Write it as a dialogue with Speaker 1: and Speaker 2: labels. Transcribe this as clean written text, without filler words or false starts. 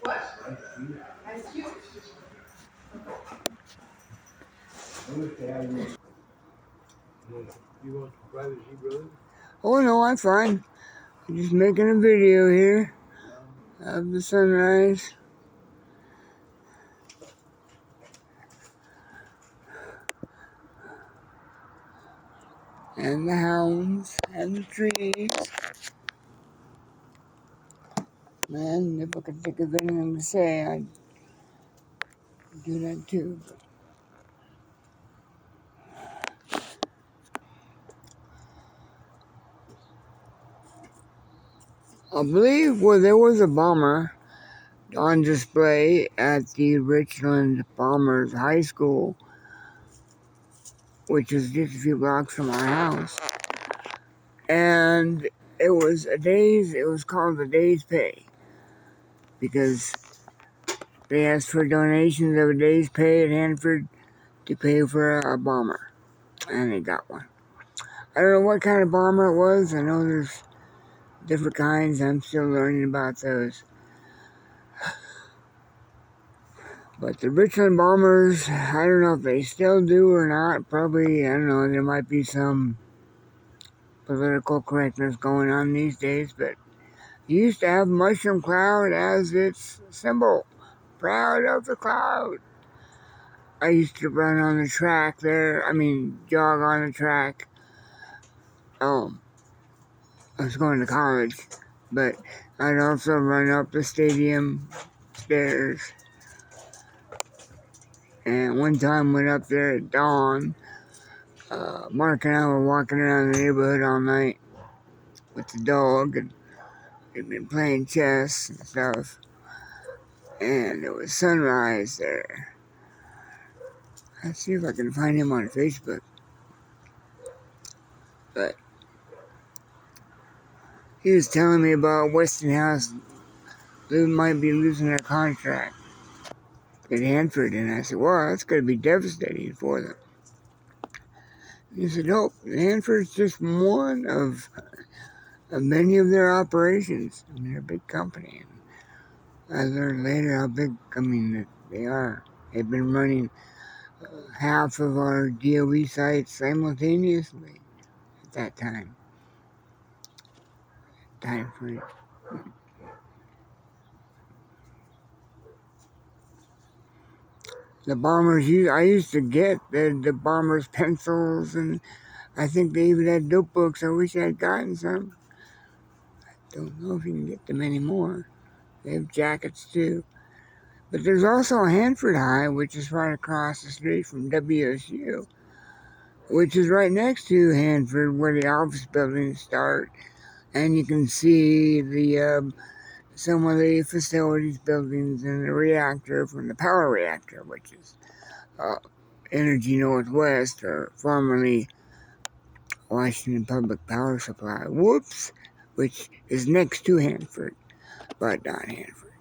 Speaker 1: What? Ice cubes.
Speaker 2: You want some privacy, brother?
Speaker 3: Oh no, I'm fine. I'm just making a video here of the sunrise. And the hounds and the trees. Man, if I could think of anything to say, I'd do that too. I believe there was a bomber on display at the Richland Bombers High School, which is just a few blocks from our house. And it was called a day's pay, because they asked for donations of a day's pay at Hanford to pay for a bomber, and they got one. I don't know what kind of bomber it was. I know there's different kinds. I'm still learning about those. But the Richland Bombers, I don't know if they still do or not. Probably, I don't know, there might be some political correctness going on these days, but it used to have Mushroom Cloud as its symbol. Proud of the cloud. I used to run on the track there. Jog on the track. I was going to college, but I'd also run up the stadium stairs. And one time went up there at dawn. Mark and I were walking around the neighborhood all night with the dog, and we'd been playing chess and stuff. And it was sunrise there. Let's see if I can find him on Facebook. But he was telling me about Westinghouse. They might be losing their contract at Hanford, and I said, well, that's going to be devastating for them. He said, nope, Hanford's just one of many of their operations. They're a big company. And I learned later how big, that they are. They've been running half of our DOE sites simultaneously at that time frame. The bombers, I used to get the bombers' pencils, and I think they even had notebooks. I wish I had gotten some. Don't know if you can get them anymore. They have jackets too. But there's also Hanford High, which is right across the street from WSU, which is right next to Hanford, where the office buildings start. And you can see some of the facilities buildings and the reactor from the power reactor, which is Energy Northwest, or formerly Washington Public Power Supply, which is next to Hanford, but not Hanford.